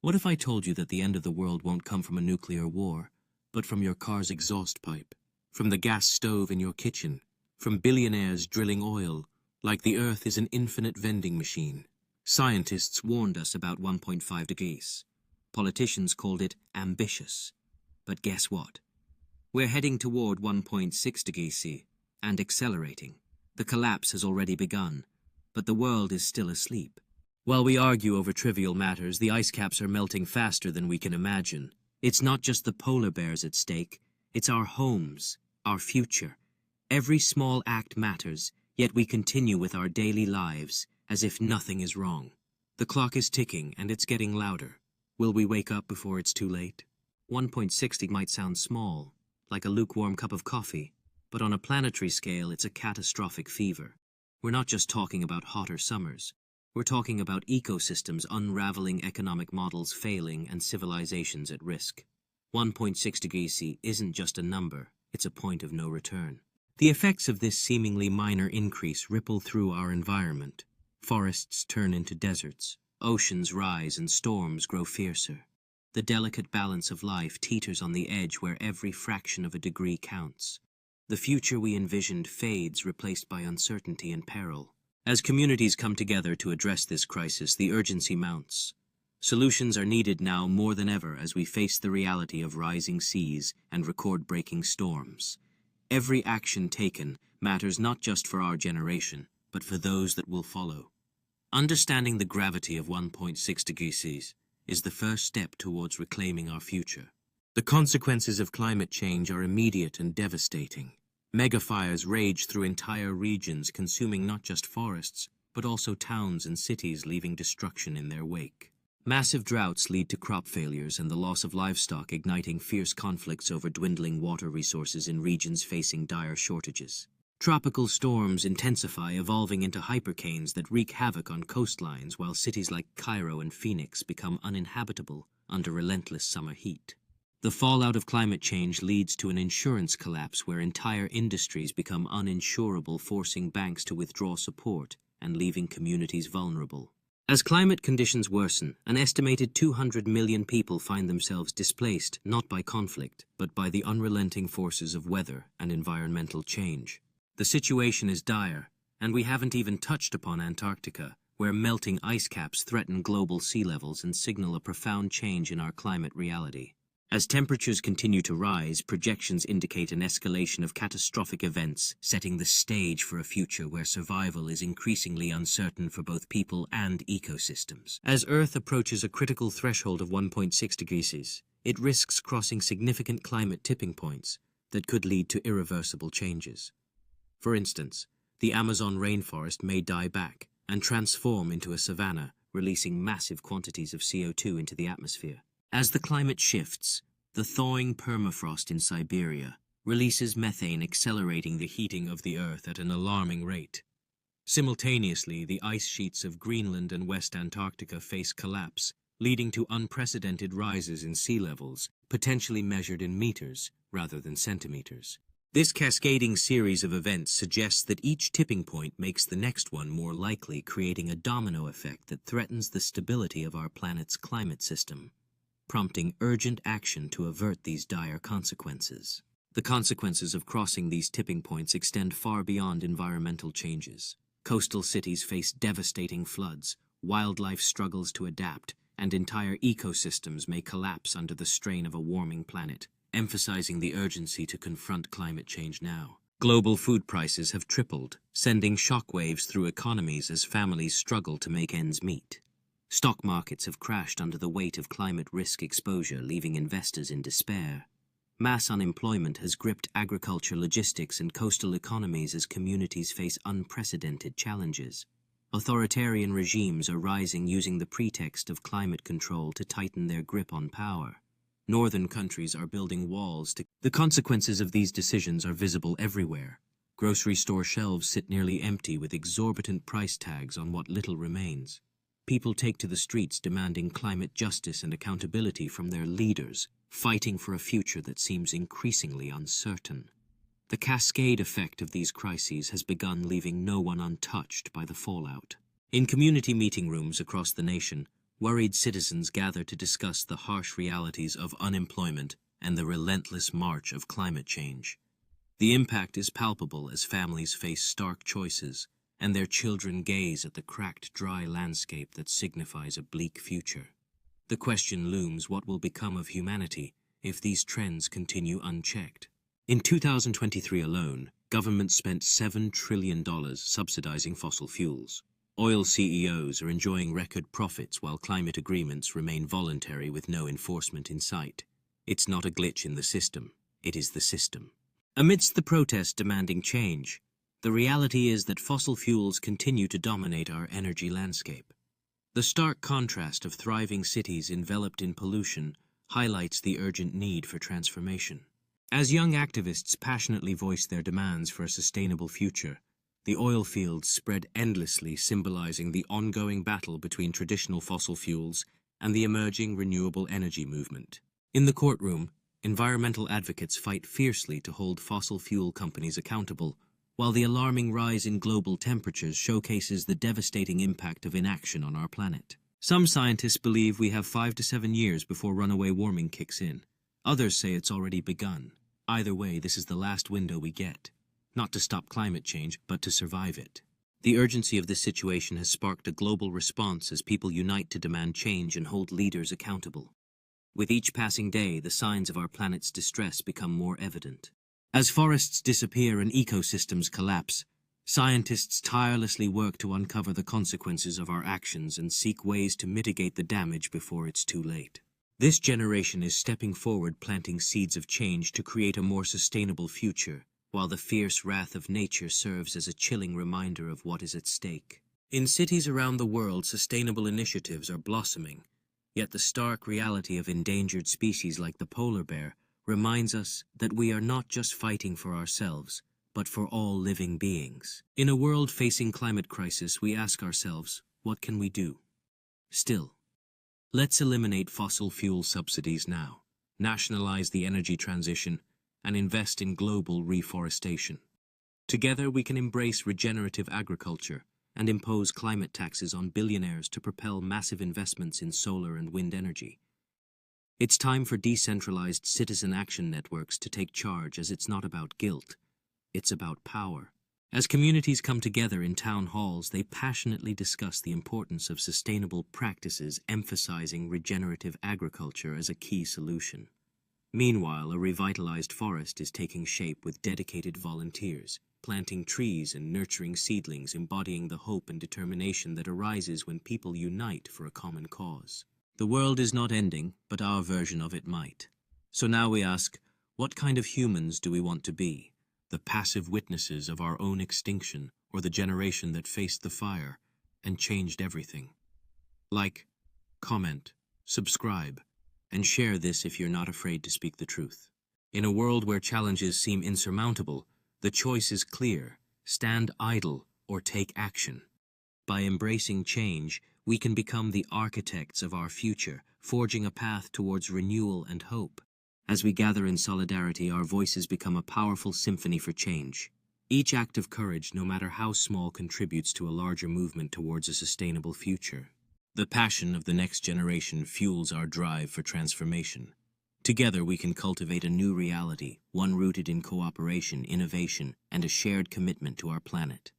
What if I told you that the end of the world won't come from a nuclear war, but from your car's exhaust pipe, from the gas stove in your kitchen, from billionaires drilling oil, like the Earth is an infinite vending machine? Scientists warned us about 1.5 degrees. Politicians called it ambitious. But guess what? We're heading toward 1.6 degrees C, and accelerating. The collapse has already begun, but the world is still asleep. While we argue over trivial matters, the ice caps are melting faster than we can imagine. It's not just the polar bears at stake, it's our homes, our future. Every small act matters, yet we continue with our daily lives as if nothing is wrong. The clock is ticking and it's getting louder. Will we wake up before it's too late? 1.60 might sound small, like a lukewarm cup of coffee, but on a planetary scale it's a catastrophic fever. We're not just talking about hotter summers. We're talking about ecosystems unraveling, economic models failing, and civilizations at risk. 1.6 degrees C isn't just a number, it's a point of no return. The effects of this seemingly minor increase ripple through our environment. Forests turn into deserts, oceans rise, and storms grow fiercer. The delicate balance of life teeters on the edge where every fraction of a degree counts. The future we envisioned fades, replaced by uncertainty and peril. As communities come together to address this crisis, the urgency mounts. Solutions are needed now more than ever as we face the reality of rising seas and record-breaking storms. Every action taken matters not just for our generation, but for those that will follow. Understanding the gravity of 1.6 degrees C is the first step towards reclaiming our future. The consequences of climate change are immediate and devastating. Megafires rage through entire regions, consuming not just forests, but also towns and cities, leaving destruction in their wake. Massive droughts lead to crop failures and the loss of livestock, igniting fierce conflicts over dwindling water resources in regions facing dire shortages. Tropical storms intensify, evolving into hypercanes that wreak havoc on coastlines, while cities like Cairo and Phoenix become uninhabitable under relentless summer heat. The fallout of climate change leads to an insurance collapse where entire industries become uninsurable, forcing banks to withdraw support and leaving communities vulnerable. As climate conditions worsen, an estimated 200 million people find themselves displaced not by conflict, but by the unrelenting forces of weather and environmental change. The situation is dire, and we haven't even touched upon Antarctica, where melting ice caps threaten global sea levels and signal a profound change in our climate reality. As temperatures continue to rise, projections indicate an escalation of catastrophic events, setting the stage for a future where survival is increasingly uncertain for both people and ecosystems. As Earth approaches a critical threshold of 1.6 degrees C, it risks crossing significant climate tipping points that could lead to irreversible changes. For instance, the Amazon rainforest may die back and transform into a savanna, releasing massive quantities of CO2 into the atmosphere. As the climate shifts, the thawing permafrost in Siberia releases methane, accelerating the heating of the Earth at an alarming rate. Simultaneously, the ice sheets of Greenland and West Antarctica face collapse, leading to unprecedented rises in sea levels, potentially measured in meters rather than centimeters. This cascading series of events suggests that each tipping point makes the next one more likely, creating a domino effect that threatens the stability of our planet's climate system, prompting urgent action to avert these dire consequences. The consequences of crossing these tipping points extend far beyond environmental changes. Coastal cities face devastating floods, wildlife struggles to adapt, and entire ecosystems may collapse under the strain of a warming planet, emphasizing the urgency to confront climate change now. Global food prices have tripled, sending shockwaves through economies as families struggle to make ends meet. Stock markets have crashed under the weight of climate risk exposure, leaving investors in despair. Mass unemployment has gripped agriculture, logistics, and coastal economies as communities face unprecedented challenges. Authoritarian regimes are rising, using the pretext of climate control to tighten their grip on power. Northern countries are building walls to... The consequences of these decisions are visible everywhere. Grocery store shelves sit nearly empty, with exorbitant price tags on what little remains. People take to the streets demanding climate justice and accountability from their leaders, fighting for a future that seems increasingly uncertain. The cascade effect of these crises has begun, leaving no one untouched by the fallout. In community meeting rooms across the nation, worried citizens gather to discuss the harsh realities of unemployment and the relentless march of climate change. The impact is palpable as families face stark choices, and their children gaze at the cracked, dry landscape that signifies a bleak future. The question looms: what will become of humanity if these trends continue unchecked? In 2023 alone, governments spent $7 trillion subsidizing fossil fuels. Oil CEOs are enjoying record profits while climate agreements remain voluntary with no enforcement in sight. It's not a glitch in the system, it is the system. Amidst the protests demanding change, the reality is that fossil fuels continue to dominate our energy landscape. The stark contrast of thriving cities enveloped in pollution highlights the urgent need for transformation. As young activists passionately voice their demands for a sustainable future, the oil fields spread endlessly, symbolizing the ongoing battle between traditional fossil fuels and the emerging renewable energy movement. In the courtroom, environmental advocates fight fiercely to hold fossil fuel companies accountable, while the alarming rise in global temperatures showcases the devastating impact of inaction on our planet. Some scientists believe we have 5 to 7 years before runaway warming kicks in. Others say it's already begun. Either way, this is the last window we get. Not to stop climate change, but to survive it. The urgency of this situation has sparked a global response as people unite to demand change and hold leaders accountable. With each passing day, the signs of our planet's distress become more evident. As forests disappear and ecosystems collapse, scientists tirelessly work to uncover the consequences of our actions and seek ways to mitigate the damage before it's too late. This generation is stepping forward, planting seeds of change to create a more sustainable future, while the fierce wrath of nature serves as a chilling reminder of what is at stake. In cities around the world, sustainable initiatives are blossoming, yet the stark reality of endangered species like the polar bear reminds us that we are not just fighting for ourselves, but for all living beings. In a world facing climate crisis, we ask ourselves, what can we do? Still, let's eliminate fossil fuel subsidies now, nationalize the energy transition, and invest in global reforestation. Together, we can embrace regenerative agriculture and impose climate taxes on billionaires to propel massive investments in solar and wind energy. It's time for decentralized citizen action networks to take charge, as it's not about guilt, it's about power. As communities come together in town halls, they passionately discuss the importance of sustainable practices, emphasizing regenerative agriculture as a key solution. Meanwhile, a revitalized forest is taking shape with dedicated volunteers, planting trees and nurturing seedlings, embodying the hope and determination that arises when people unite for a common cause. The world is not ending, but our version of it might. So now we ask, what kind of humans do we want to be? The passive witnesses of our own extinction, or the generation that faced the fire and changed everything? Like, comment, subscribe, and share this if you're not afraid to speak the truth. In a world where challenges seem insurmountable, the choice is clear: stand idle or take action. By embracing change, we can become the architects of our future, forging a path towards renewal and hope. As we gather in solidarity, our voices become a powerful symphony for change. Each act of courage, no matter how small, contributes to a larger movement towards a sustainable future. The passion of the next generation fuels our drive for transformation. Together, we can cultivate a new reality, one rooted in cooperation, innovation, and a shared commitment to our planet.